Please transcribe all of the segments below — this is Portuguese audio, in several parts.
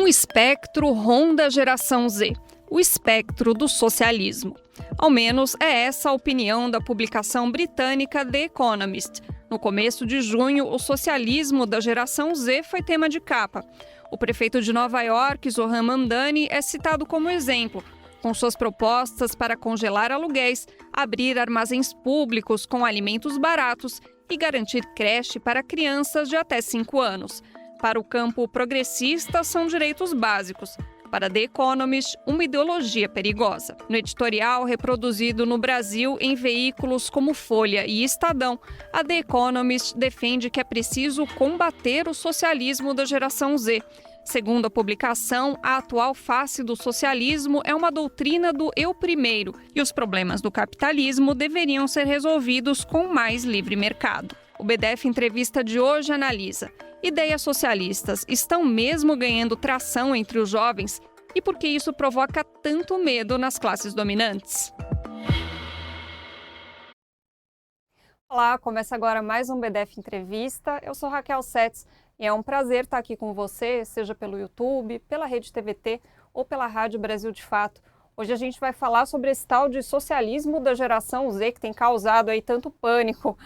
Um espectro ronda a geração Z, o espectro do socialismo. Ao menos é essa a opinião da publicação britânica The Economist. No começo de junho, o socialismo da geração Z foi tema de capa. O prefeito de Nova York, Zohran Mamdani, é citado como exemplo, com suas propostas para congelar aluguéis, abrir armazéns públicos com alimentos baratos e garantir creche para crianças de até 5 anos. Para o campo progressista, são direitos básicos. Para The Economist, uma ideologia perigosa. No editorial reproduzido no Brasil em veículos como Folha e Estadão, a The Economist defende que é preciso combater o socialismo da geração Z. Segundo a publicação, a atual face do socialismo é uma doutrina do eu primeiro e os problemas do capitalismo deveriam ser resolvidos com mais livre mercado. O BDF Entrevista de hoje analisa: ideias socialistas estão mesmo ganhando tração entre os jovens? E por que isso provoca tanto medo nas classes dominantes? Olá, começa agora mais um BDF Entrevista. Eu sou Raquel Setz e é um prazer estar aqui com você, seja pelo YouTube, pela Rede TVT ou pela Rádio Brasil de Fato. Hoje a gente vai falar sobre esse tal de socialismo da geração Z que tem causado aí tanto pânico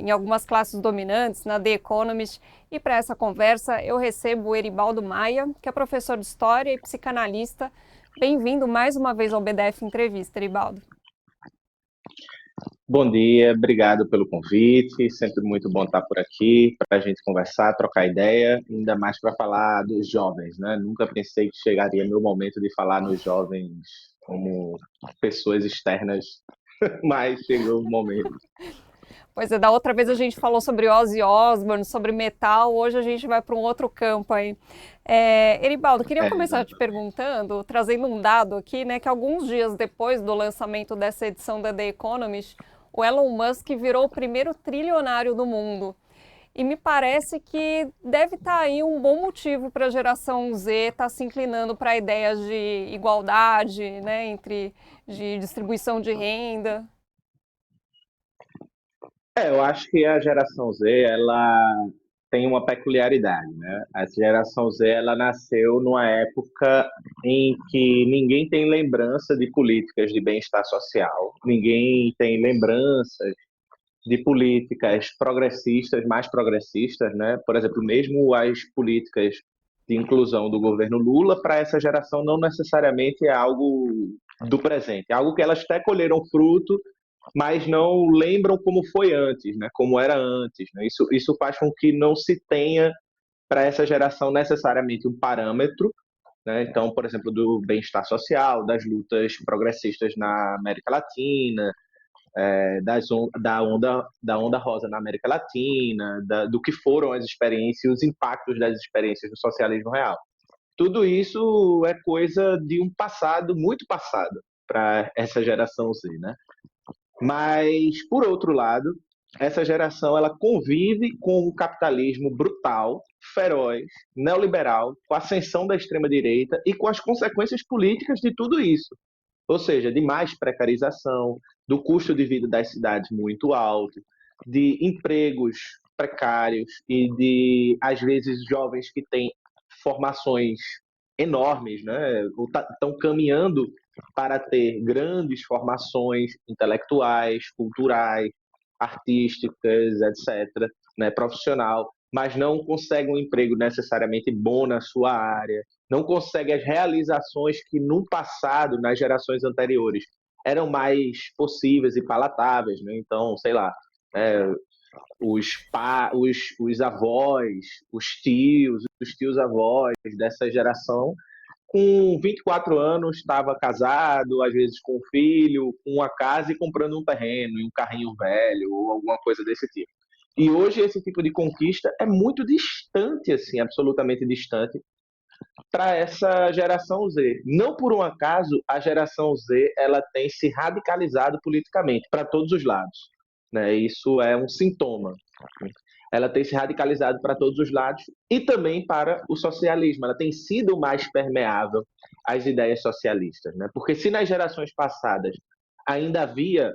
em algumas classes dominantes, na The Economist. E para essa conversa eu recebo o Eribaldo Maia, que é professor de História e psicanalista. Bem-vindo mais uma vez ao BDF Entrevista, Eribaldo. Bom dia, obrigado pelo convite, sempre muito bom estar por aqui para a gente conversar, trocar ideia, ainda mais para falar dos jovens, né? Nunca pensei que chegaria meu momento de falar nos jovens como pessoas externas, mas chegou o momento. Pois é, da outra vez a gente falou sobre Ozzy Osbourne, sobre metal, hoje a gente vai para um outro campo aí. Eribaldo, queria começar te perguntando, trazendo um dado aqui, né, que alguns dias depois do lançamento dessa edição da The Economist, o Elon Musk virou o primeiro trilionário do mundo. E me parece que deve estar aí um bom motivo para a geração Z estar se inclinando para ideias de igualdade, né, de distribuição de renda. Eu acho que a geração Z, ela tem uma peculiaridade, né? A geração Z, ela nasceu numa época em que ninguém tem lembrança de políticas de bem-estar social, ninguém tem lembranças de políticas progressistas, mais progressistas, né? Por exemplo, mesmo as políticas de inclusão do governo Lula, para essa geração não necessariamente é algo do presente, é algo que elas até colheram fruto, mas não lembram como foi antes, né? Como era antes, né? Isso faz com que não se tenha para essa geração necessariamente um parâmetro, né? Então, por exemplo, do bem-estar social, das lutas progressistas na América Latina, da onda rosa na América Latina, do que foram as experiências, os impactos das experiências do socialismo real. Tudo isso é coisa de um passado muito passado para essa geração Z, né? Mas, por outro lado, essa geração ela convive com o capitalismo brutal, feroz, neoliberal, com a ascensão da extrema-direita e com as consequências políticas de tudo isso. Ou seja, de mais precarização, do custo de vida das cidades muito alto, de empregos precários e de, às vezes, jovens que têm formações enormes, né? Estão caminhando para ter grandes formações intelectuais, culturais, artísticas, etc., né? Profissional, mas não conseguem um emprego necessariamente bom na sua área, não consegue as realizações que no passado, nas gerações anteriores, eram mais possíveis e palatáveis, né? Então, sei lá, os avós, os tios avós dessa geração, com 24 anos estava casado, às vezes com um filho, com uma casa e comprando um terreno e um carrinho velho ou alguma coisa desse tipo. E hoje esse tipo de conquista é muito distante, assim, absolutamente distante, para essa geração Z. Não por um acaso a geração Z ela tem se radicalizado politicamente para todos os lados, né? Isso é um sintoma. Ela tem se radicalizado para todos os lados e também para o socialismo. Ela tem sido mais permeável às ideias socialistas, né? Porque se nas gerações passadas ainda havia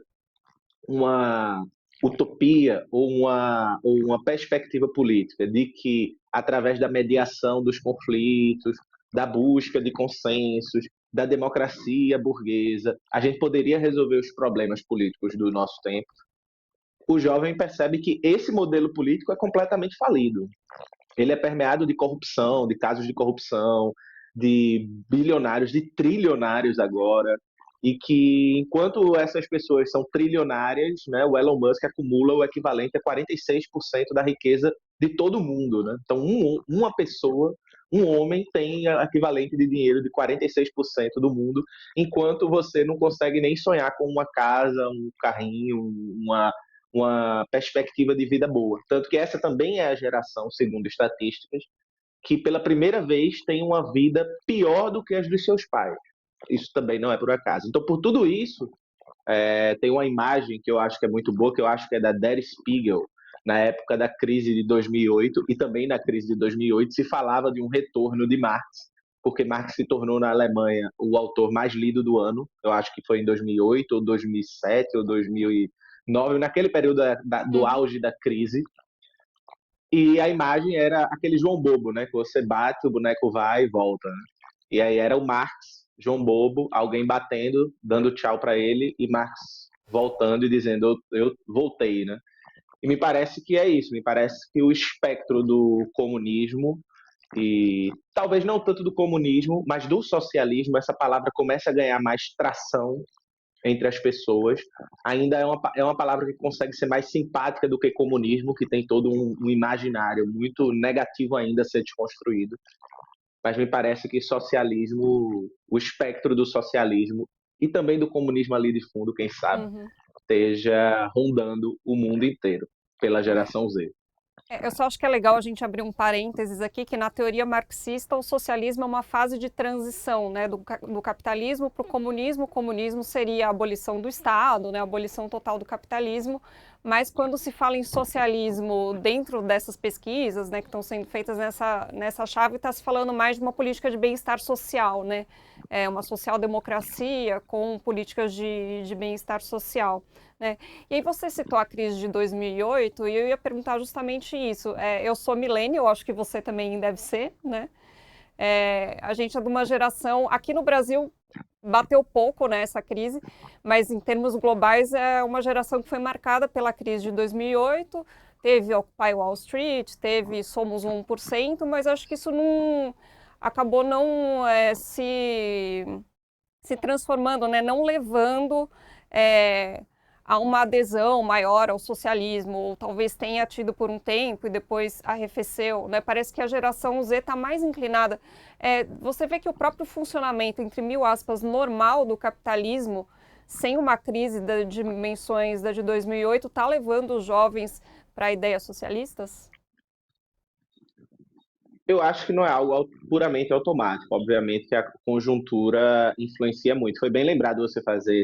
uma utopia ou uma perspectiva política de que através da mediação dos conflitos, da busca de consensos, da democracia burguesa, a gente poderia resolver os problemas políticos do nosso tempo. O jovem percebe que esse modelo político é completamente falido. Ele é permeado de corrupção, de casos de corrupção, de bilionários, de trilionários agora, e que enquanto essas pessoas são trilionárias, né, o Elon Musk acumula o equivalente a 46% da riqueza de todo mundo. Né? Então, uma pessoa, um homem, tem o equivalente de dinheiro de 46% do mundo, enquanto você não consegue nem sonhar com uma casa, um carrinho, uma perspectiva de vida boa. Tanto que essa também é a geração, segundo estatísticas, que pela primeira vez tem uma vida pior do que as dos seus pais. Isso também não é por acaso. Então, por tudo isso, tem uma imagem que eu acho que é muito boa, que eu acho que é da Der Spiegel, na época da crise de 2008, e também na crise de 2008 se falava de um retorno de Marx, porque Marx se tornou na Alemanha o autor mais lido do ano, eu acho que foi em 2008, ou 2007, ou 2009, naquele período do auge da crise. E a imagem era aquele João Bobo, né? Que você bate, o boneco vai e volta. Né? E aí era o Marx, João Bobo, alguém batendo, dando tchau para ele, e Marx voltando e dizendo, eu voltei, né? E me parece que é isso, me parece que o espectro do comunismo, e talvez não tanto do comunismo, mas do socialismo, essa palavra começa a ganhar mais tração entre as pessoas, ainda é uma palavra que consegue ser mais simpática do que comunismo, que tem todo um imaginário muito negativo ainda a ser desconstruído. Mas me parece que socialismo, o espectro do socialismo e também do comunismo ali de fundo, quem sabe, esteja rondando o mundo inteiro pela geração Z. Eu só acho que é legal a gente abrir um parênteses aqui, que na teoria marxista o socialismo é uma fase de transição, né, do capitalismo para o comunismo. O comunismo seria a abolição do Estado, né, a abolição total do capitalismo, mas quando se fala em socialismo dentro dessas pesquisas, né, que estão sendo feitas nessa chave, está se falando mais de uma política de bem-estar social, né, uma social-democracia com políticas de bem-estar social. Né? E aí você citou a crise de 2008 e eu ia perguntar justamente isso. Eu sou millennial, acho que você também deve ser, né? A gente é de uma geração, aqui no Brasil bateu pouco, né, essa crise, mas em termos globais é uma geração que foi marcada pela crise de 2008, teve Occupy Wall Street, teve Somos 1%, mas acho que isso não acabou não se transformando, né, não levando a uma adesão maior ao socialismo, ou talvez tenha tido por um tempo e depois arrefeceu, né? Parece que a geração Z está mais inclinada. Você vê que o próprio funcionamento, entre mil aspas, normal do capitalismo, sem uma crise de dimensões da de 2008, está levando os jovens para ideias socialistas? Eu acho que não é algo puramente automático. Obviamente que a conjuntura influencia muito. Foi bem lembrado você fazer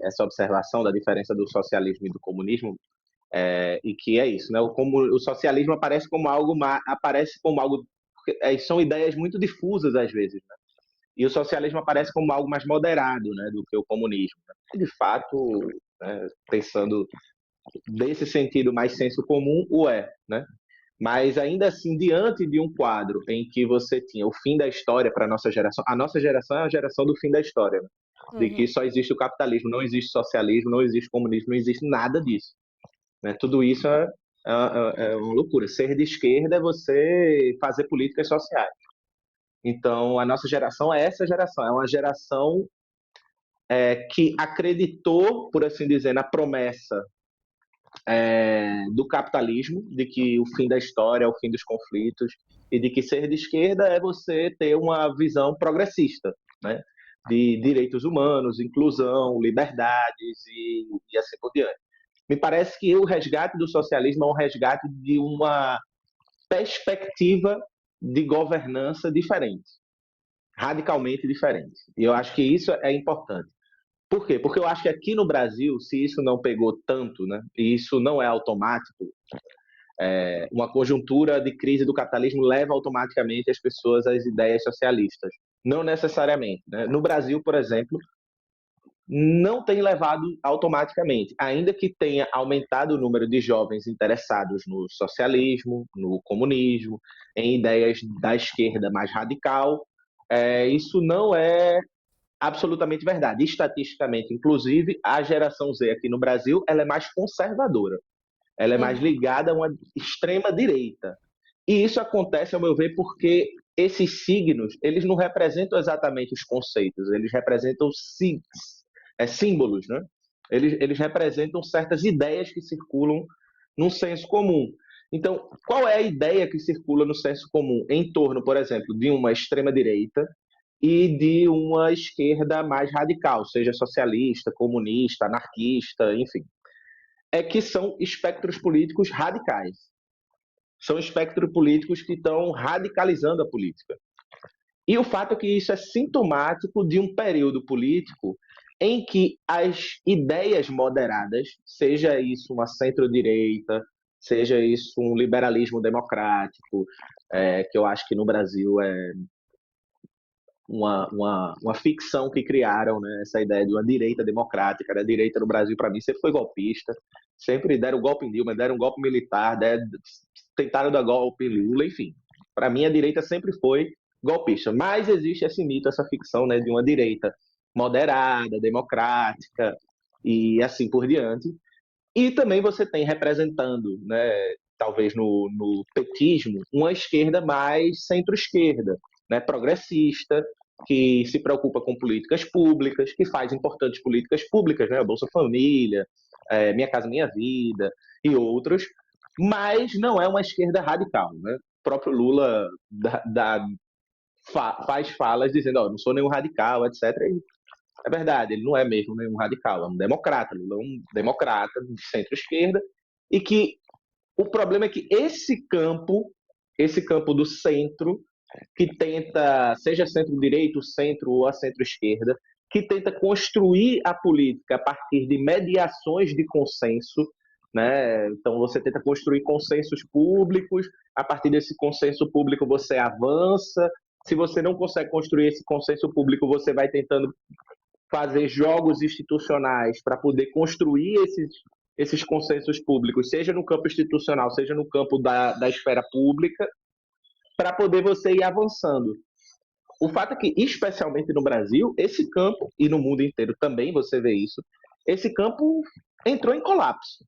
essa observação da diferença do socialismo e do comunismo, e que é isso, né? O socialismo aparece como algo, são ideias muito difusas às vezes, né? E o socialismo aparece como algo mais moderado, né, do que o comunismo. Né? E, de fato, né, pensando desse sentido mais senso comum, né? Mas ainda assim, diante de um quadro em que você tinha o fim da história para a nossa geração é a geração do fim da história, né? De que só existe o capitalismo, não existe socialismo, não existe comunismo, não existe nada disso. Né? Tudo isso é uma loucura. Ser de esquerda é você fazer políticas sociais. Então, a nossa geração é essa geração, é uma geração que acreditou, por assim dizer, na promessa do capitalismo, de que o fim da história é o fim dos conflitos, e de que ser de esquerda é você ter uma visão progressista, né? De direitos humanos, inclusão, liberdades e assim por diante. Me parece que o resgate do socialismo é um resgate de uma perspectiva de governança diferente, radicalmente diferente. E eu acho que isso é importante. Por quê? Porque eu acho que aqui no Brasil, se isso não pegou tanto, né, e isso não é automático, uma conjuntura de crise do capitalismo leva automaticamente as pessoas às ideias socialistas. Não necessariamente. Né? No Brasil, por exemplo, não tem levado automaticamente, ainda que tenha aumentado o número de jovens interessados no socialismo, no comunismo, em ideias da esquerda mais radical. Isso não é absolutamente verdade. Estatisticamente, inclusive, a geração Z aqui no Brasil ela é mais conservadora, ela é mais Uhum. ligada a uma extrema direita. E isso acontece, ao meu ver, porque esses signos eles não representam exatamente os conceitos, eles representam símbolos, né? Eles representam certas ideias que circulam no senso comum. Então, qual é a ideia que circula no senso comum em torno, por exemplo, de uma extrema-direita e de uma esquerda mais radical, seja socialista, comunista, anarquista, enfim? É que são espectros políticos radicais. São espectros políticos que estão radicalizando a política. E o fato é que isso é sintomático de um período político em que as ideias moderadas, seja isso uma centro-direita, seja isso um liberalismo democrático, que eu acho que no Brasil é uma ficção que criaram, né? Essa ideia de uma direita democrática. A direita no Brasil, para mim, sempre foi golpista, sempre deram golpe em Dilma, deram golpe militar, tentaram dar golpe em Lula, enfim. Para mim, a direita sempre foi golpista. Mas existe esse mito, essa ficção, né, de uma direita moderada, democrática e assim por diante. E também você tem representando, né, talvez no petismo, uma esquerda mais centro-esquerda, né, progressista, que se preocupa com políticas públicas, que faz importantes políticas públicas, né, a Bolsa Família, Minha Casa Minha Vida e outros, mas não é uma esquerda radical. Né? O próprio Lula faz falas dizendo, não sou nenhum radical, etc. E é verdade, ele não é mesmo nenhum radical, é um democrata. Lula é um democrata de centro-esquerda e que o problema é que esse campo do centro, que tenta, seja centro-direito, centro ou a centro-esquerda, que tenta construir a política a partir de mediações de consenso, né? Então você tenta construir consensos públicos, a partir desse consenso público você avança. Se você não consegue construir esse consenso público, você vai tentando fazer jogos institucionais para poder construir esses consensos públicos, seja no campo institucional, seja no campo da esfera pública, para poder você ir avançando. O fato é que, especialmente no Brasil, esse campo, e no mundo inteiro também você vê isso, esse campo entrou em colapso.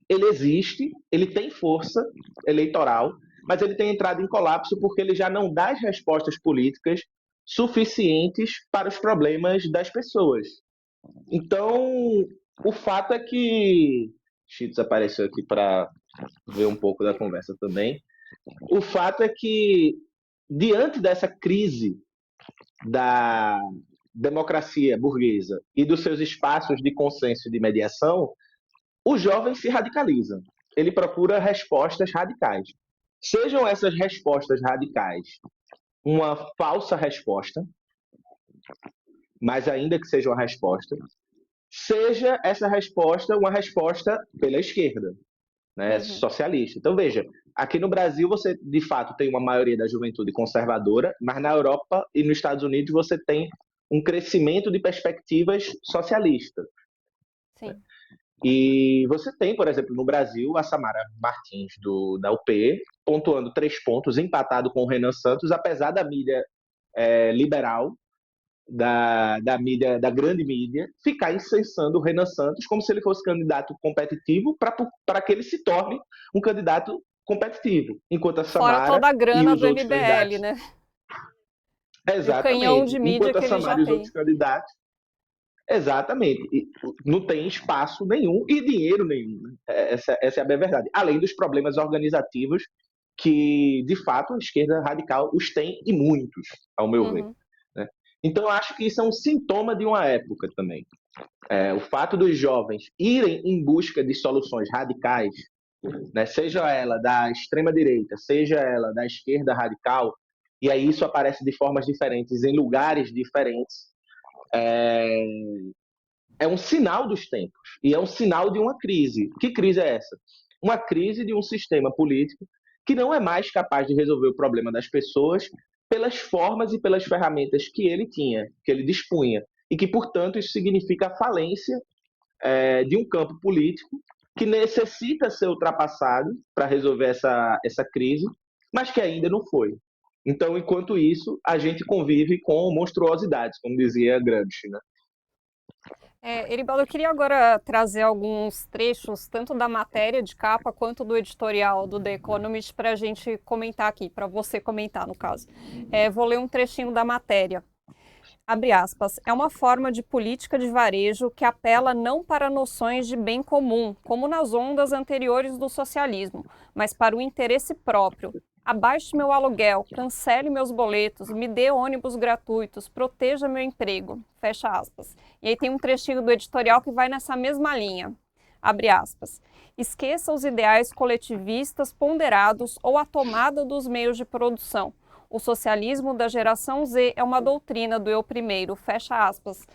Ele existe, ele tem força eleitoral, mas ele tem entrado em colapso porque ele já não dá as respostas políticas suficientes para os problemas das pessoas. Então, o fato é que. Cheats apareceu aqui para ver um pouco da conversa também. O fato é que, diante dessa crise da democracia burguesa e dos seus espaços de consenso e de mediação, o jovem se radicaliza. Ele procura respostas radicais. Sejam essas respostas radicais uma falsa resposta, mas ainda que seja uma resposta, seja essa resposta uma resposta pela esquerda, né, socialista. Então, veja, aqui no Brasil você, de fato, tem uma maioria da juventude conservadora, mas na Europa e nos Estados Unidos você tem um crescimento de perspectivas socialistas. Sim. E você tem, por exemplo, no Brasil, a Samara Martins, da UP, pontuando 3 pontos, empatado com o Renan Santos, apesar da mídia liberal, da mídia, da grande mídia, ficar incensando o Renan Santos como se ele fosse candidato competitivo para que ele se torne um candidato competitivo, enquanto a Fora Samara toda a e grana os do outros MBL, candidatos. né? E o canhão Exatamente. de mídia Enquanto a que ele já Samara e os tem. outros candidatos. Exatamente. E não tem espaço nenhum e dinheiro nenhum. Né? Essa é a bem verdade. Além dos problemas organizativos que, de fato, a esquerda radical os tem e muitos, ao meu ver. Né? Então, eu acho que isso é um sintoma de uma época também. O fato dos jovens irem em busca de soluções radicais, né, seja ela da extrema-direita, seja ela da esquerda radical, e aí isso aparece de formas diferentes, em lugares diferentes, é um sinal dos tempos e é um sinal de uma crise. Que crise é essa? Uma crise de um sistema político que não é mais capaz de resolver o problema das pessoas pelas formas e pelas ferramentas que ele tinha, que ele dispunha. e que, portanto, isso significa a falência de um campo político que necessita ser ultrapassado para resolver essa crise, mas que ainda não foi. Então, enquanto isso, a gente convive com monstruosidades, como dizia Gramsci, né? Eribaldo, eu queria agora trazer alguns trechos, tanto da matéria de capa quanto do editorial do The Economist, para a gente comentar aqui, para você comentar, no caso. Vou ler um trechinho da matéria. Abre aspas, é uma forma de política de varejo que apela não para noções de bem comum, como nas ondas anteriores do socialismo, mas para o interesse próprio. Abaixe meu aluguel, cancele meus boletos, me dê ônibus gratuitos, proteja meu emprego. Fecha aspas. E aí tem um trechinho do editorial que vai nessa mesma linha. Abre aspas. Esqueça os ideais coletivistas ponderados ou a tomada dos meios de produção. O socialismo da geração Z é uma doutrina do eu primeiro, fecha aspas.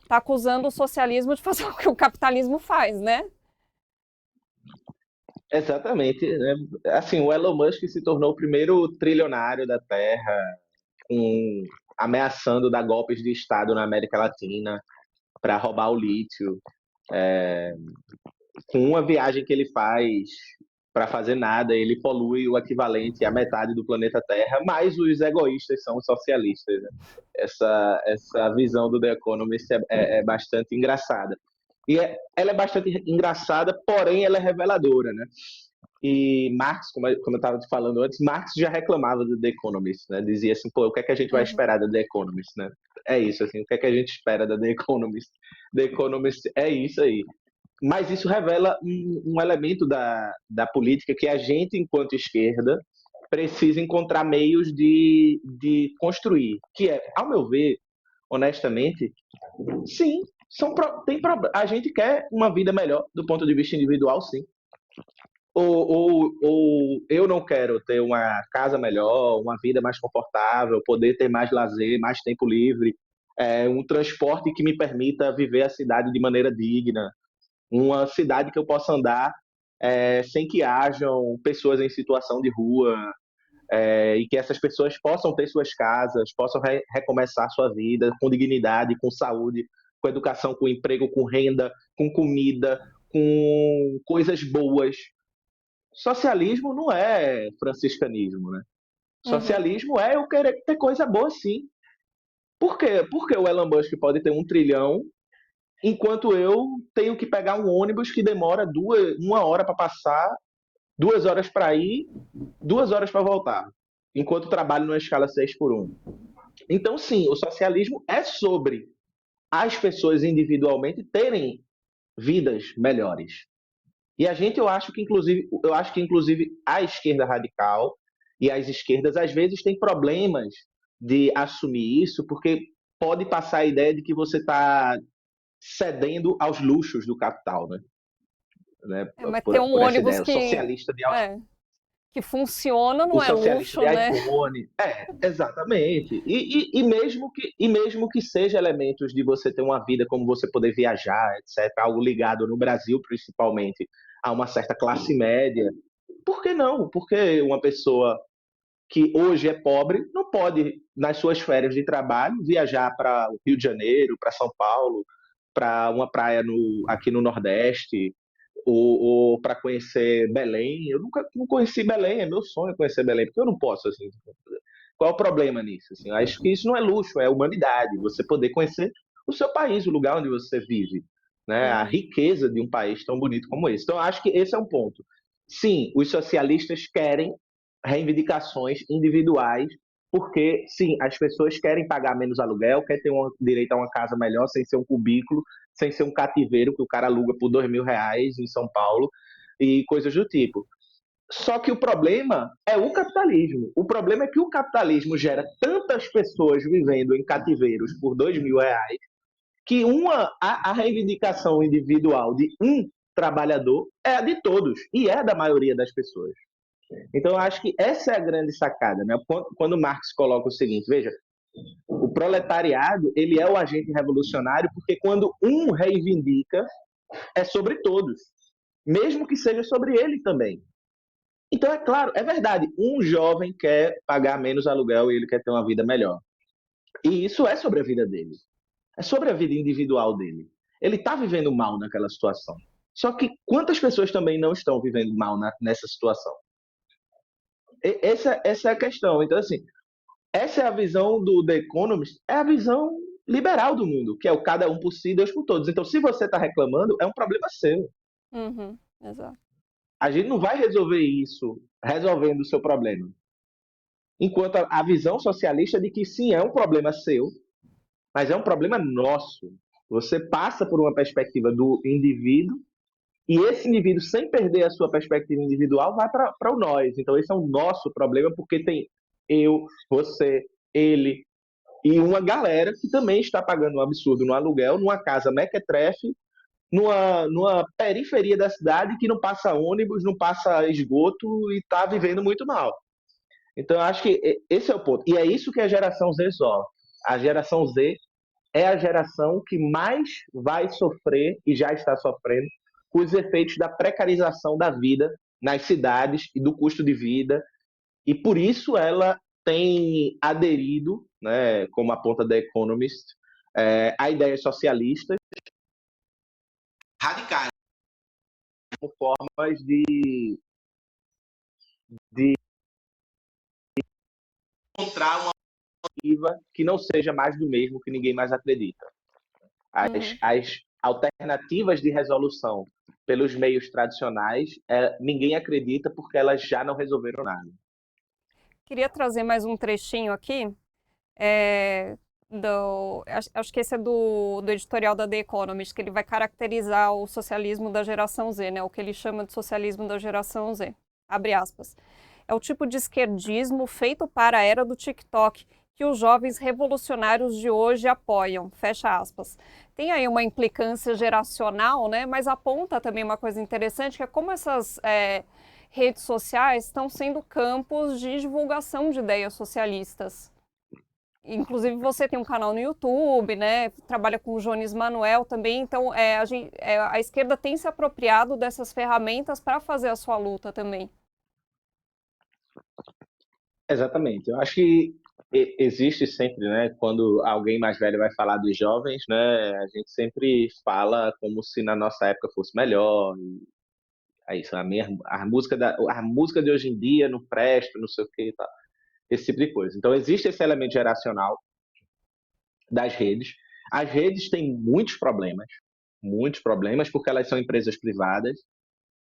Está acusando o socialismo de fazer o que o capitalismo faz, né? Exatamente, né? Assim, o Elon Musk se tornou o primeiro trilionário da Terra, ameaçando dar golpes de Estado na América Latina para roubar o lítio. Com uma viagem que ele faz para fazer nada, ele polui o equivalente à metade do planeta Terra, mas os egoístas são os socialistas. Né? Essa visão do The Economist é bastante engraçada. Ela é bastante engraçada, porém ela é reveladora, né? E Marx, como eu estava te falando antes, Marx já reclamava do The Economist, né? Dizia assim, pô, o que é que a gente vai esperar da The Economist, né? É isso, assim, o que é que a gente espera da The Economist? The Economist é isso aí. Mas isso revela um elemento da política que a gente, enquanto esquerda, precisa encontrar meios de construir, que é, ao meu ver, honestamente, sim, a gente quer uma vida melhor do ponto de vista individual, sim. Ou eu não quero ter uma casa melhor, uma vida mais confortável, poder ter mais lazer, mais tempo livre, um transporte que me permita viver a cidade de maneira digna, uma cidade que eu possa andar sem que hajam pessoas em situação de rua, e que essas pessoas possam ter suas casas, possam recomeçar sua vida com dignidade, com saúde, com educação, com emprego, com renda, com comida, com coisas boas. Socialismo não é franciscanismo, né? Socialismo é eu querer ter coisa boa, sim. Por quê? Porque o Elon Musk pode ter 1 trilhão, enquanto eu tenho que pegar um ônibus que demora 1 hora para passar, 2 horas para ir, 2 horas para voltar, enquanto trabalho numa escala 6 por 1. Então, sim, o socialismo é sobre as pessoas individualmente terem vidas melhores. E eu acho que inclusive a esquerda radical e as esquerdas às vezes têm problemas de assumir isso, porque pode passar a ideia de que você está cedendo aos luxos do capital, né? Mas ter um Por essa ônibus ideia, o socialista de que funciona o não é socialista luxo, de né? iPhone. Exatamente. E mesmo que seja elementos de você ter uma vida como você poder viajar, etc., algo ligado no Brasil, principalmente, a uma certa classe média, por que não? Porque uma pessoa que hoje é pobre não pode, nas suas férias de trabalho, viajar para o Rio de Janeiro, para São Paulo, para uma praia aqui no Nordeste, ou para conhecer Belém. Eu nunca não conheci Belém, é meu sonho conhecer Belém, porque eu não posso, assim. Qual é o problema nisso? Assim? Eu acho que isso não é luxo, é humanidade. Você poder conhecer o seu país, o lugar onde você vive, né? A riqueza de um país tão bonito como esse. Então, eu acho que esse é um ponto. Sim, os socialistas querem reivindicações individuais, porque, sim, as pessoas querem pagar menos aluguel, querem ter direito a uma casa melhor, sem ser um cubículo, sem ser um cativeiro que o cara aluga por R$ 2.000 em São Paulo e coisas do tipo. Só que o problema é o capitalismo. O problema é que o capitalismo gera tantas pessoas vivendo em cativeiros por R$ 2.000 que a reivindicação individual de um trabalhador é a de todos e é da maioria das pessoas. Então, eu acho que essa é a grande sacada, né? Quando Marx coloca o seguinte, veja, o proletariado ele é o agente revolucionário porque quando um reivindica, é sobre todos, mesmo que seja sobre ele também. Então, é claro, é verdade, um jovem quer pagar menos aluguel e ele quer ter uma vida melhor. E isso é sobre a vida dele. É sobre a vida individual dele. Ele está vivendo mal naquela situação. Só que quantas pessoas também não estão vivendo mal nessa situação? Essa é a questão. Então, assim, essa é a visão do The Economist, é a visão liberal do mundo, que é o cada um por si, Deus por todos. Então, se você está reclamando, é um problema seu. Uhum, exato. A gente não vai resolver isso resolvendo o seu problema. Enquanto a visão socialista de que sim, é um problema seu, mas é um problema nosso. Você passa por uma perspectiva do indivíduo e esse indivíduo, sem perder a sua perspectiva individual, vai para o nós. Então, esse é o nosso problema, porque tem eu, você, ele e uma galera que também está pagando um absurdo no aluguel, numa casa mequetrefe, numa periferia da cidade que não passa ônibus, não passa esgoto e está vivendo muito mal. Então, eu acho que esse é o ponto. E é isso que a geração Z sofre. A geração Z é a geração que mais vai sofrer e já está sofrendo com os efeitos da precarização da vida nas cidades e do custo de vida. E por isso ela tem aderido, né, como aponta The Economist, a ideias socialistas radicais, como formas de encontrar uma alternativa que não seja mais do mesmo, que ninguém mais acredita. Uhum. As alternativas de resolução pelos meios tradicionais, ninguém acredita porque elas já não resolveram nada. Queria trazer mais um trechinho aqui. É, acho que esse é do editorial da The Economist, que ele vai caracterizar o socialismo da geração Z, né? O que ele chama de socialismo da geração Z. Abre aspas. É o tipo de esquerdismo feito para a era do TikTok que os jovens revolucionários de hoje apoiam. Fecha aspas. Tem aí uma implicância geracional, né? Mas aponta também uma coisa interessante, que é como essas redes sociais estão sendo campos de divulgação de ideias socialistas. Inclusive você tem um canal no YouTube, né? Trabalha com o Jones Manuel também, então a esquerda tem se apropriado dessas ferramentas para fazer a sua luta também. Exatamente. Eu acho que existe sempre, né, quando alguém mais velho vai falar dos jovens, né, a gente sempre fala como se na nossa época fosse melhor. É isso, a música de hoje em dia não presta, não sei o que, tá, esse tipo de coisa. Então existe esse elemento geracional das redes. As redes têm muitos problemas, porque elas são empresas privadas,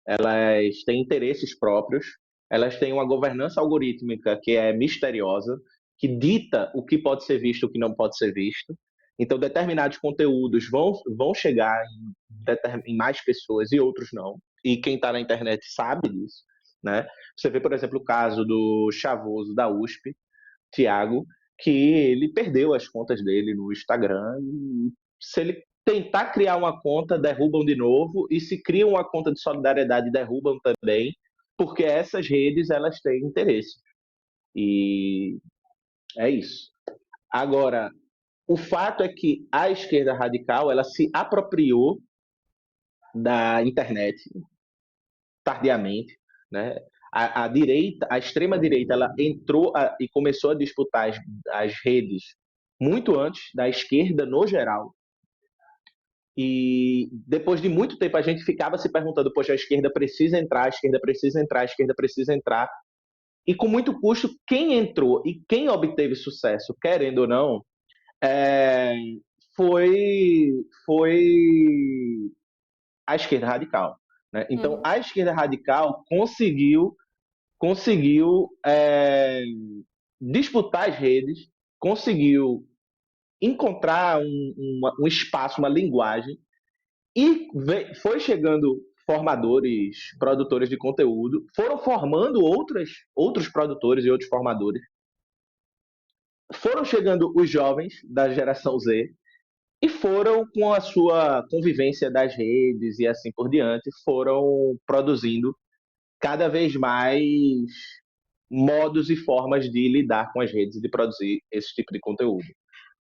elas têm interesses próprios, elas têm uma governança algorítmica que é misteriosa, que dita o que pode ser visto e o que não pode ser visto. Então, determinados conteúdos vão chegar em mais pessoas e outros não. E quem está na internet sabe disso. Né? Você vê, por exemplo, o caso do Chavoso da USP, Tiago, que ele perdeu as contas dele no Instagram e se ele tentar criar uma conta, derrubam de novo, e se cria uma conta de solidariedade, derrubam também, porque essas redes elas têm interesse. E é isso. Agora, o fato é que a esquerda radical ela se apropriou da internet tardiamente, né? A direita, a extrema direita, ela entrou e começou a disputar as redes muito antes da esquerda no geral. E depois de muito tempo a gente ficava se perguntando, poxa, a esquerda precisa entrar, a esquerda precisa entrar, a esquerda precisa entrar. E com muito custo, quem entrou e quem obteve sucesso, querendo ou não, é, foi a esquerda radical. Né? Então, Uhum. a esquerda radical conseguiu disputar as redes, conseguiu encontrar um espaço, uma linguagem, e foi chegando formadores, produtores de conteúdo, foram formando outros produtores e outros formadores, foram chegando os jovens da geração Z e foram, com a sua convivência das redes e assim por diante, foram produzindo cada vez mais modos e formas de lidar com as redes e de produzir esse tipo de conteúdo.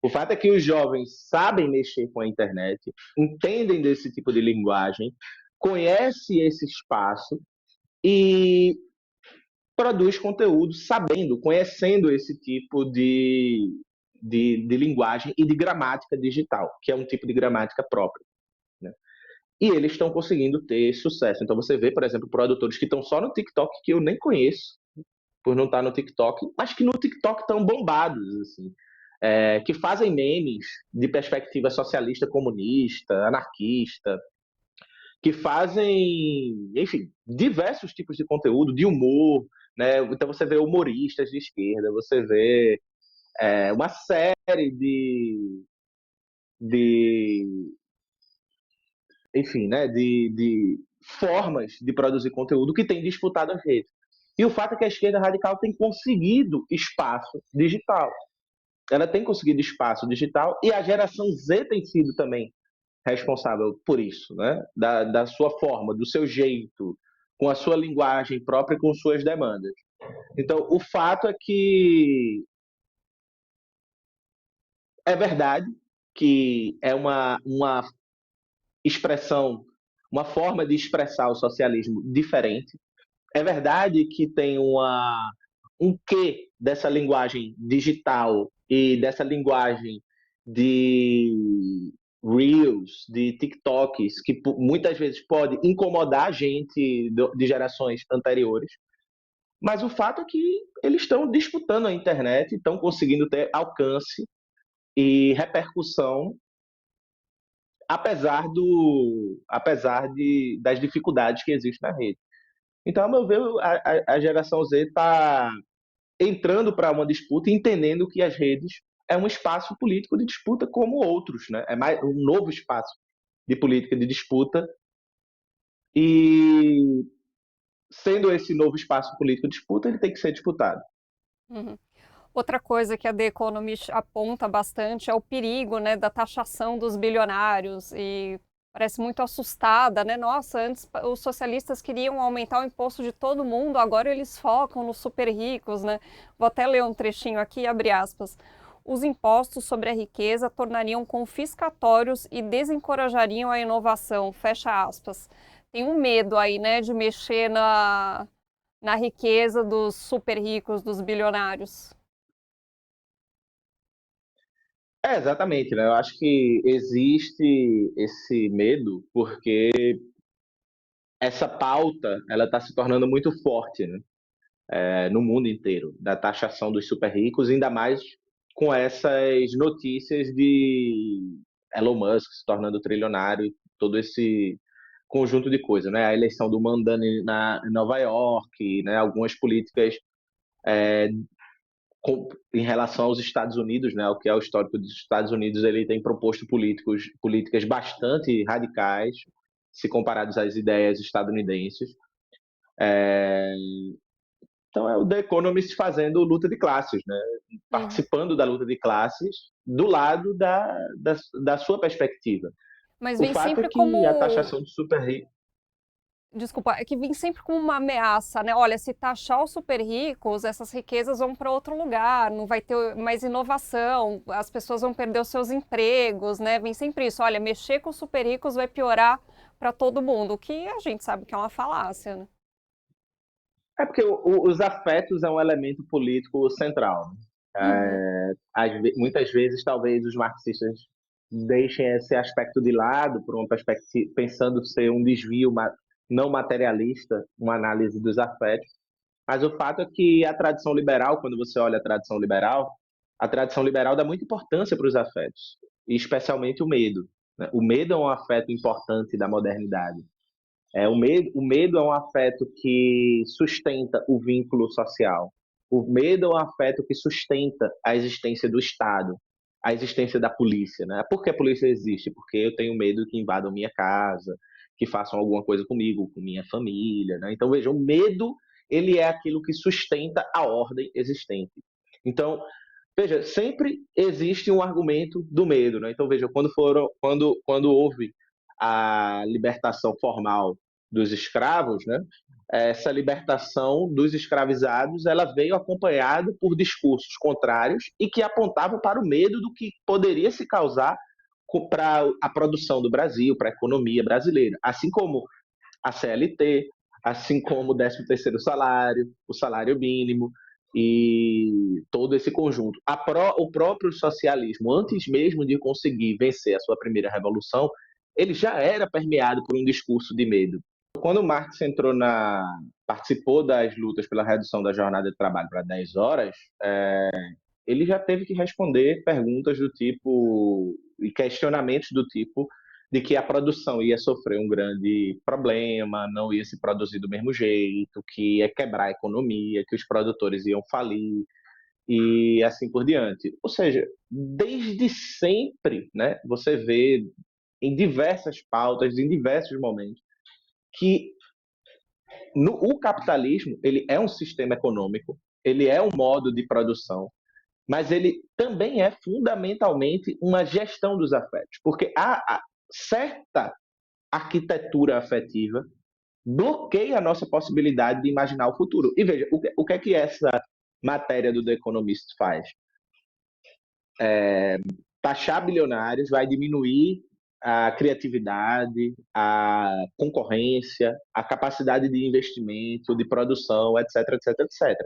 O fato é que os jovens sabem mexer com a internet, entendem desse tipo de linguagem, conhecem esse espaço e produz conteúdo sabendo, conhecendo esse tipo de linguagem e de gramática digital, que é um tipo de gramática própria, né? E eles estão conseguindo ter sucesso. Então você vê, por exemplo, produtores que estão só no TikTok, que eu nem conheço, por não estar no TikTok, mas que no TikTok estão bombados, assim, que fazem memes de perspectiva socialista, comunista, anarquista, que fazem, enfim, diversos tipos de conteúdo, de humor, né? Então você vê humoristas de esquerda, você vê uma série de enfim, né, de formas de produzir conteúdo que tem disputado as redes. E o fato é que a esquerda radical tem conseguido espaço digital. Ela tem conseguido espaço digital e a geração Z tem sido também responsável por isso, né? Da sua forma, do seu jeito, com a sua linguagem própria e com suas demandas. Então, o fato é que é verdade que é uma expressão, uma forma de expressar o socialismo diferente. É verdade que tem um quê dessa linguagem digital e dessa linguagem de Reels, de TikToks, que muitas vezes pode incomodar a gente de gerações anteriores. Mas o fato é que eles estão disputando a internet, estão conseguindo ter alcance e repercussão, das dificuldades que existem na rede. Então, ao meu ver, a geração Z está entrando para uma disputa e entendendo que as redes é um espaço político de disputa como outros, né? É mais um novo espaço de política de disputa e sendo esse novo espaço político de disputa, ele tem que ser disputado. Uhum. Outra coisa que a The Economist aponta bastante é o perigo, né, da taxação dos bilionários e parece muito assustada, né? Nossa, antes os socialistas queriam aumentar o imposto de todo mundo, agora eles focam nos super ricos, né? Vou até ler um trechinho aqui, abre aspas. Os impostos sobre a riqueza tornariam confiscatórios e desencorajariam a inovação, fecha aspas. Tem um medo aí, né, de mexer na riqueza dos super ricos, dos bilionários. Exatamente, né? Eu acho que existe esse medo porque essa pauta ela está se tornando muito forte, né? No mundo inteiro, da taxação dos super ricos, ainda mais com essas notícias de Elon Musk se tornando trilionário, todo esse conjunto de coisas, né? A eleição do Mandani em Nova York, né? Algumas políticas em relação aos Estados Unidos, né? O que é o histórico dos Estados Unidos, ele tem proposto políticas bastante radicais, se comparados às ideias estadunidenses. Então é o The Economist fazendo luta de classes, né? Uhum. Participando da luta de classes do lado da sua perspectiva. Mas O vem fato é sempre que a como. taxação do super rico. Desculpa, é que vem sempre como uma ameaça, né? Olha, se taxar os super ricos, essas riquezas vão para outro lugar, não vai ter mais inovação, as pessoas vão perder os seus empregos, né? Vem sempre isso. Olha, mexer com os super ricos vai piorar para todo mundo, o que a gente sabe que é uma falácia, né? É porque os afetos é um elemento político central, né? Uhum. Muitas vezes, talvez, os marxistas deixem esse aspecto de lado por uma perspectiva, pensando ser um desvio não materialista, uma análise dos afetos. Mas o fato é que a tradição liberal, quando você olha a tradição liberal dá muita importância para os afetos, e especialmente o medo, né? O medo é um afeto importante da modernidade. O medo é um afeto que sustenta o vínculo social. O medo é um afeto que sustenta a existência do Estado, a existência da polícia, né? Por que a polícia existe? Porque eu tenho medo que invadam minha casa, que façam alguma coisa comigo, com minha família, né? Então, veja, o medo, ele é aquilo que sustenta a ordem existente. Então, veja, sempre existe um argumento do medo, né? Então, veja, quando houve a libertação formal dos escravos, né? Essa libertação dos escravizados, ela veio acompanhada por discursos contrários e que apontavam para o medo do que poderia se causar para a produção do Brasil, para a economia brasileira, assim como a CLT, assim como o 13º salário, o salário mínimo, e todo esse conjunto. O próprio socialismo, antes mesmo de conseguir vencer a sua primeira revolução, ele já era permeado por um discurso de medo. Quando Marx participou das lutas pela redução da jornada de trabalho para 10 horas, ele já teve que responder perguntas do tipo e questionamentos do tipo de que a produção ia sofrer um grande problema, não ia se produzir do mesmo jeito, que ia quebrar a economia, que os produtores iam falir e assim por diante. Ou seja, desde sempre, né, você vê em diversas pautas, em diversos momentos, que o capitalismo ele é um sistema econômico, ele é um modo de produção, mas ele também é fundamentalmente uma gestão dos afetos, porque há certa arquitetura afetiva bloqueia a nossa possibilidade de imaginar o futuro. E veja, o que é que essa matéria do The Economist faz? Taxar bilionários vai diminuir a criatividade, a concorrência, a capacidade de investimento, de produção, etc, etc, etc.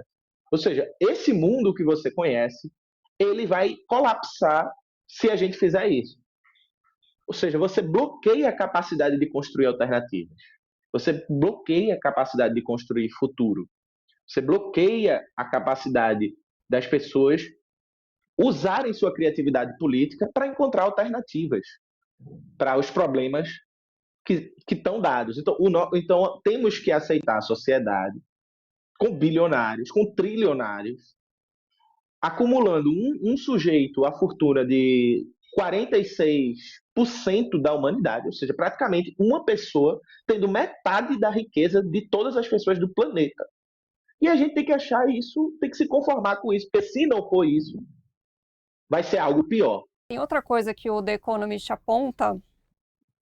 Ou seja, esse mundo que você conhece, ele vai colapsar se a gente fizer isso. Ou seja, você bloqueia a capacidade de construir alternativas. Você bloqueia a capacidade de construir futuro. Você bloqueia a capacidade das pessoas usarem sua criatividade política para encontrar alternativas para os problemas que estão dados. Então, temos que aceitar a sociedade com bilionários, com trilionários, acumulando um sujeito a fortuna de 46% da humanidade, ou seja, praticamente uma pessoa tendo metade da riqueza de todas as pessoas do planeta. E a gente tem que achar isso, tem que se conformar com isso, porque se não for isso, vai ser algo pior. Tem outra coisa que o The Economist aponta,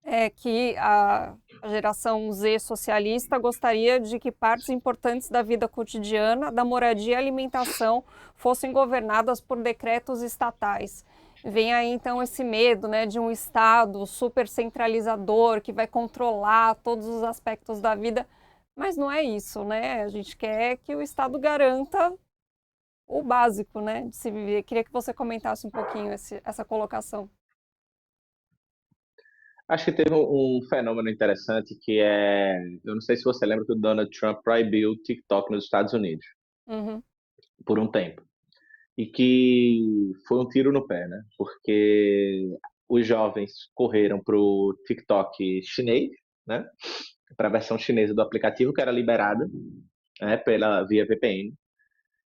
é que a geração Z socialista gostaria de que partes importantes da vida cotidiana, da moradia e alimentação, fossem governadas por decretos estatais. Vem aí então esse medo, né, de um Estado super centralizador que vai controlar todos os aspectos da vida, mas não é isso, né? A gente quer que o Estado garanta o básico, né, de se viver. Queria que você comentasse um pouquinho essa colocação. Acho que teve um fenômeno interessante que eu não sei se você lembra que o Donald Trump proibiu o TikTok nos Estados Unidos Uhum. por um tempo. E que foi um tiro no pé, né? Porque os jovens correram para o TikTok chinês, né? Para a versão chinesa do aplicativo que era liberada, né? Via VPN.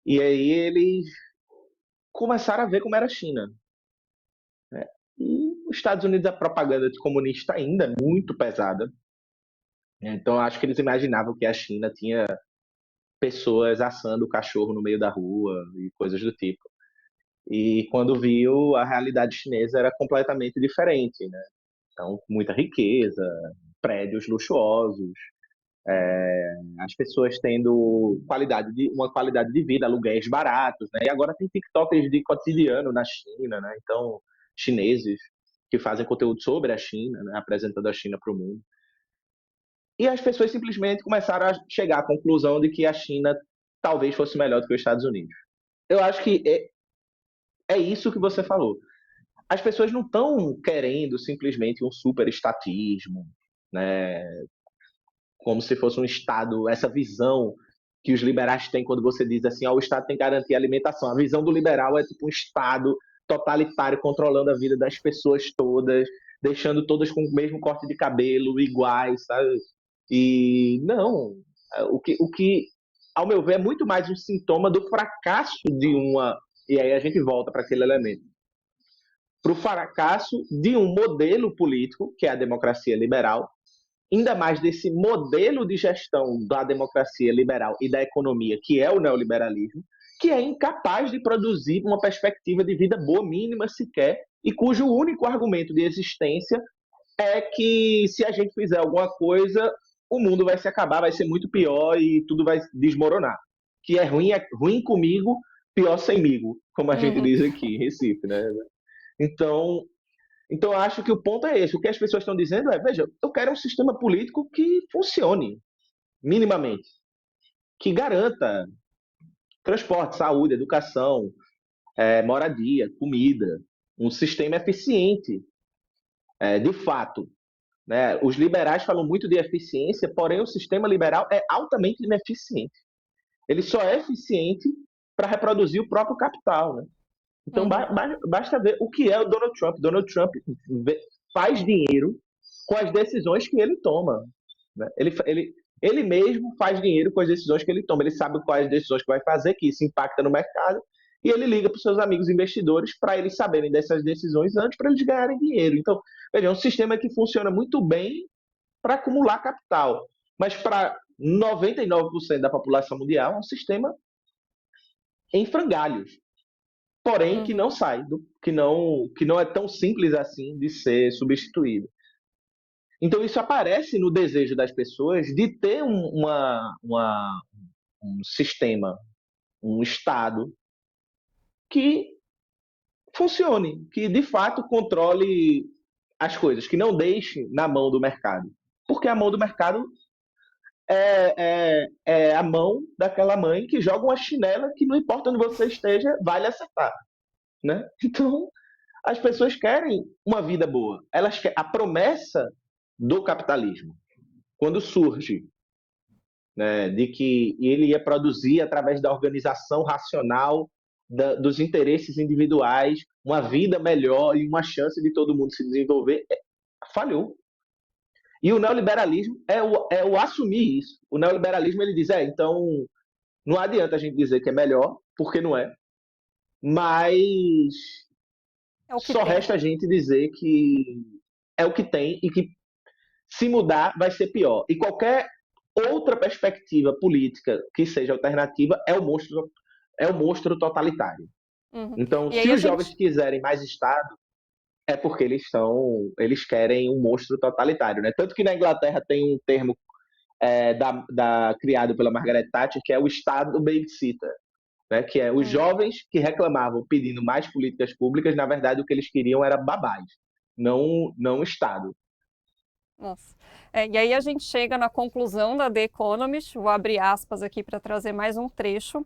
E aí eles começaram a ver como era a China, né? E os Estados Unidos, a propaganda de comunista ainda é muito pesada. Então acho que eles imaginavam que a China tinha pessoas assando o cachorro no meio da rua e coisas do tipo. E quando viu, a realidade chinesa era completamente diferente, né? Então, muita riqueza, prédios luxuosos, as pessoas tendo uma qualidade de vida, aluguéis baratos, né? E agora tem TikTokers de cotidiano na China, né? Então, chineses que fazem conteúdo sobre a China, né? Apresentando a China para o mundo. E as pessoas simplesmente começaram a chegar à conclusão de que a China talvez fosse melhor do que os Estados Unidos. Eu acho que é isso que você falou. As pessoas não estão querendo simplesmente um superestatismo, né? Como se fosse um Estado, essa visão que os liberais têm quando você diz assim, o Estado tem que garantir a alimentação. A visão do liberal é tipo um Estado totalitário controlando a vida das pessoas todas, deixando todas com o mesmo corte de cabelo, iguais, sabe? E não, o que ao meu ver, é muito mais um sintoma do fracasso de uma... E aí a gente volta para aquele elemento. Para o fracasso de um modelo político, que é a democracia liberal, ainda mais desse modelo de gestão da democracia liberal e da economia, que é o neoliberalismo, que é incapaz de produzir uma perspectiva de vida boa mínima sequer, e cujo único argumento de existência é que se a gente fizer alguma coisa, o mundo vai se acabar, vai ser muito pior e tudo vai desmoronar. Que é ruim comigo, pior semigo, como a gente diz aqui em Recife, né? Então, eu acho que o ponto é esse. O que as pessoas estão dizendo é, veja, eu quero um sistema político que funcione, minimamente, que garanta transporte, saúde, educação, moradia, comida, um sistema eficiente, de fato. Né? Os liberais falam muito de eficiência, porém o sistema liberal é altamente ineficiente. Ele só é eficiente para reproduzir o próprio capital. Né? Então basta ver o que é o Donald Trump. Donald Trump faz dinheiro com as decisões que ele toma. Né? Ele mesmo faz dinheiro com as decisões que ele toma. Ele sabe quais decisões que vai fazer, que isso impacta no mercado, e ele liga para os seus amigos investidores para eles saberem dessas decisões antes, para eles ganharem dinheiro. Então, veja, é um sistema que funciona muito bem para acumular capital, mas para 99% da população mundial é um sistema em frangalhos, porém que não sai, que não é tão simples assim de ser substituído. Então isso aparece no desejo das pessoas de ter um sistema, um Estado que funcione, que de fato controle as coisas, que não deixe na mão do mercado. Porque a mão do mercado é a mão daquela mãe que joga uma chinela que não importa onde você esteja, vai lhe acertar. Né? Então, as pessoas querem uma vida boa. Elas querem a promessa do capitalismo, quando surge, né, de que ele ia produzir através da organização racional dos interesses individuais uma vida melhor e uma chance de todo mundo se desenvolver, falhou. E o neoliberalismo é o assumir isso. O neoliberalismo ele diz, então não adianta a gente dizer que é melhor, porque não é, mas só resta a gente dizer que é o que tem e que se mudar vai ser pior. E qualquer outra perspectiva política que seja alternativa é o monstro totalitário. Então, se os jovens quiserem mais Estado, é porque eles querem um monstro totalitário. Né? Tanto que na Inglaterra tem um termo criado pela Margaret Thatcher, que é o Estado babysitter. Né? Que é os jovens que reclamavam pedindo mais políticas públicas, na verdade o que eles queriam era babás, não Estado. Nossa. E aí a gente chega na conclusão da The Economist, vou abrir aspas aqui para trazer mais um trecho.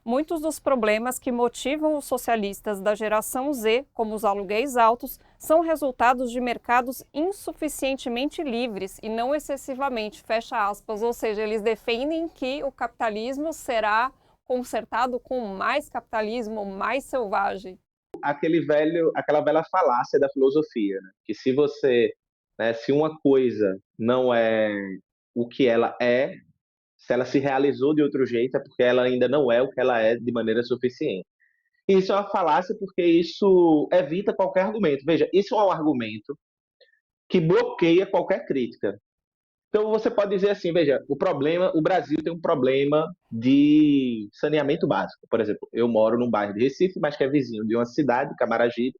Muitos dos problemas que motivam os socialistas da geração Z, como os aluguéis altos, são resultados de mercados insuficientemente livres e não excessivamente, fecha aspas. Ou seja, eles defendem que o capitalismo será consertado com mais capitalismo, mais selvagem. Aquela velha falácia da filosofia, né? Que se uma coisa não é o que ela é, se ela se realizou de outro jeito, é porque ela ainda não é o que ela é de maneira suficiente. E isso é uma falácia porque isso evita qualquer argumento. Veja, isso é um argumento que bloqueia qualquer crítica. Então você pode dizer assim, veja, o Brasil tem um problema de saneamento básico. Por exemplo, eu moro num bairro de Recife, mas que é vizinho de uma cidade, Camaragibe,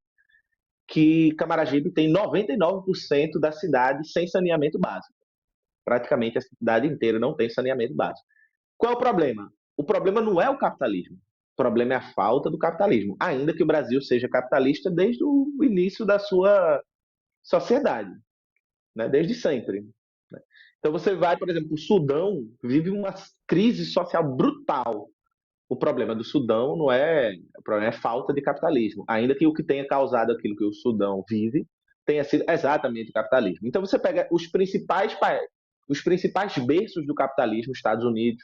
que Camaragibe tem 99% da cidade sem saneamento básico. Praticamente a cidade inteira não tem saneamento básico. Qual é o problema? O problema não é o capitalismo. O problema é a falta do capitalismo. Ainda que o Brasil seja capitalista desde o início da sua sociedade, né? Desde sempre. Então você vai, por exemplo, o Sudão vive uma crise social brutal. O problema do Sudão o problema é falta de capitalismo, ainda que o que tenha causado aquilo que o Sudão vive tenha sido exatamente o capitalismo. Então você pega os principais berços do capitalismo, Estados Unidos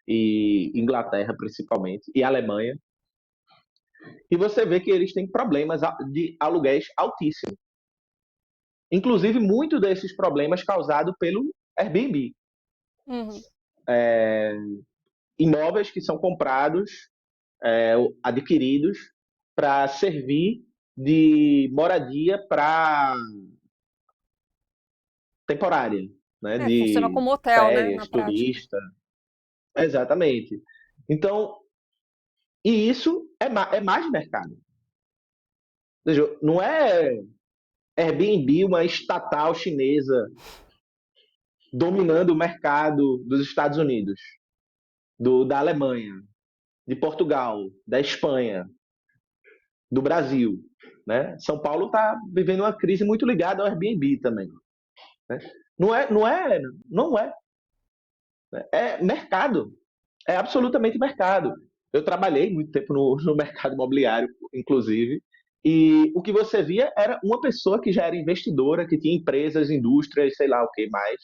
e Inglaterra principalmente, e Alemanha, e você vê que eles têm problemas de aluguéis altíssimos. Inclusive, muitos desses problemas causados pelo Airbnb. Imóveis que são comprados, adquiridos, para servir de moradia para temporária. Né? Funciona como hotel, férias, né, turista. Exatamente. Então, e isso é mais mercado. Ou seja, não é Airbnb uma estatal chinesa dominando o mercado dos Estados Unidos, da Alemanha, de Portugal, da Espanha, do Brasil. Né? São Paulo está vivendo uma crise muito ligada ao Airbnb também. Né? Não é. É mercado. É absolutamente mercado. Eu trabalhei muito tempo no mercado imobiliário, inclusive, e o que você via era uma pessoa que já era investidora, que tinha empresas, indústrias, sei lá o que mais,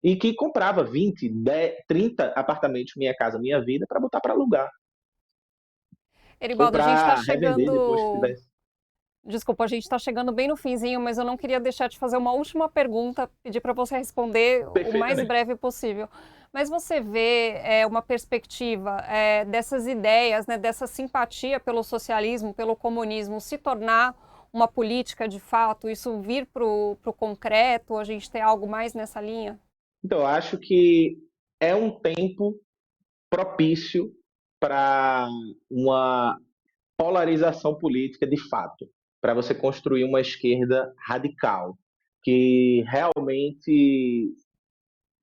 e que comprava 20, 10, 30 apartamentos Minha Casa Minha Vida para botar para alugar, ou Eribaldo, a gente está para revender depois que chegando. tivesse. Desculpa, a gente está chegando bem no finzinho, mas eu não queria deixar de fazer uma última pergunta, pedir para você responder o mais Perfeitamente. breve possível. Mas você vê uma perspectiva dessas ideias, né, dessa simpatia pelo socialismo, pelo comunismo, se tornar uma política de fato, isso vir para o concreto, a gente ter algo mais nessa linha? Então, eu acho que é um tempo propício para uma polarização política de fato, para você construir uma esquerda radical, que realmente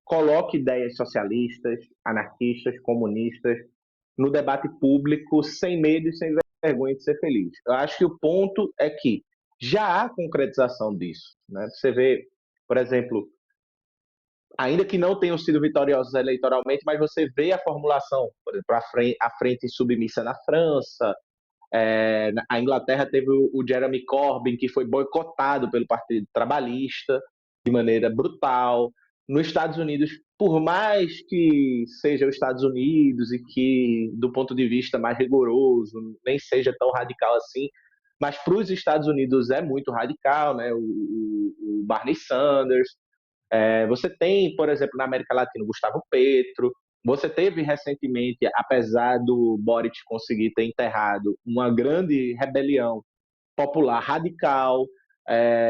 coloque ideias socialistas, anarquistas, comunistas no debate público sem medo e sem vergonha de ser feliz. Eu acho que o ponto é que já há concretização disso. Né? Você vê, por exemplo, ainda que não tenham sido vitoriosos eleitoralmente, mas você vê a formulação, por exemplo, a frente submissa na França, a Inglaterra teve o Jeremy Corbyn, que foi boicotado pelo Partido Trabalhista de maneira brutal. Nos Estados Unidos, por mais que seja os Estados Unidos e que, do ponto de vista mais rigoroso, nem seja tão radical assim, mas para os Estados Unidos é muito radical, né? O Bernie Sanders, você tem, por exemplo, na América Latina, o Gustavo Petro. Você teve recentemente, apesar do Boric conseguir ter enterrado, uma grande rebelião popular radical.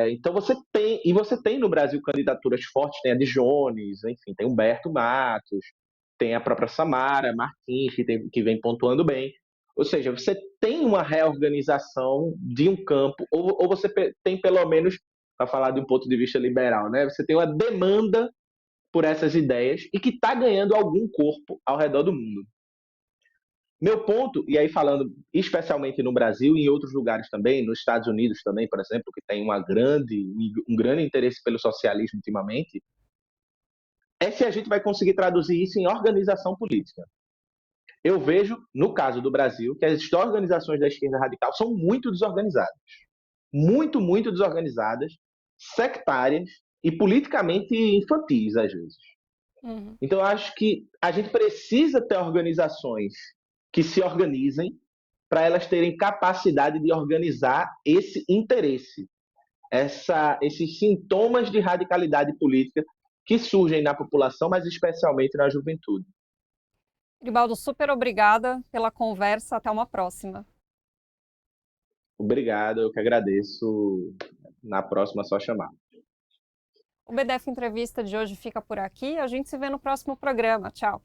Então você tem no Brasil candidaturas fortes, tem a de Jones, enfim, tem Humberto Matos, tem a própria Samara Martins, que vem pontuando bem. Ou seja, você tem uma reorganização de um campo, ou você tem pelo menos, para falar de um ponto de vista liberal, né? Você tem uma demanda por essas ideias e que está ganhando algum corpo ao redor do mundo. Meu ponto, e aí falando especialmente no Brasil e em outros lugares também, nos Estados Unidos também, por exemplo, que tem um grande interesse pelo socialismo ultimamente, é se a gente vai conseguir traduzir isso em organização política. Eu vejo, no caso do Brasil, que as organizações da esquerda radical são muito desorganizadas. Muito, muito desorganizadas, sectárias e politicamente infantis, às vezes. Uhum. Então, eu acho que a gente precisa ter organizações que se organizem para elas terem capacidade de organizar esse interesse, esses sintomas de radicalidade política que surgem na população, mas especialmente na juventude. Eribaldo, super obrigada pela conversa, até uma próxima. Obrigado, eu que agradeço. Na próxima, é só chamar. O BDF Entrevista de hoje fica por aqui, a gente se vê no próximo programa. Tchau.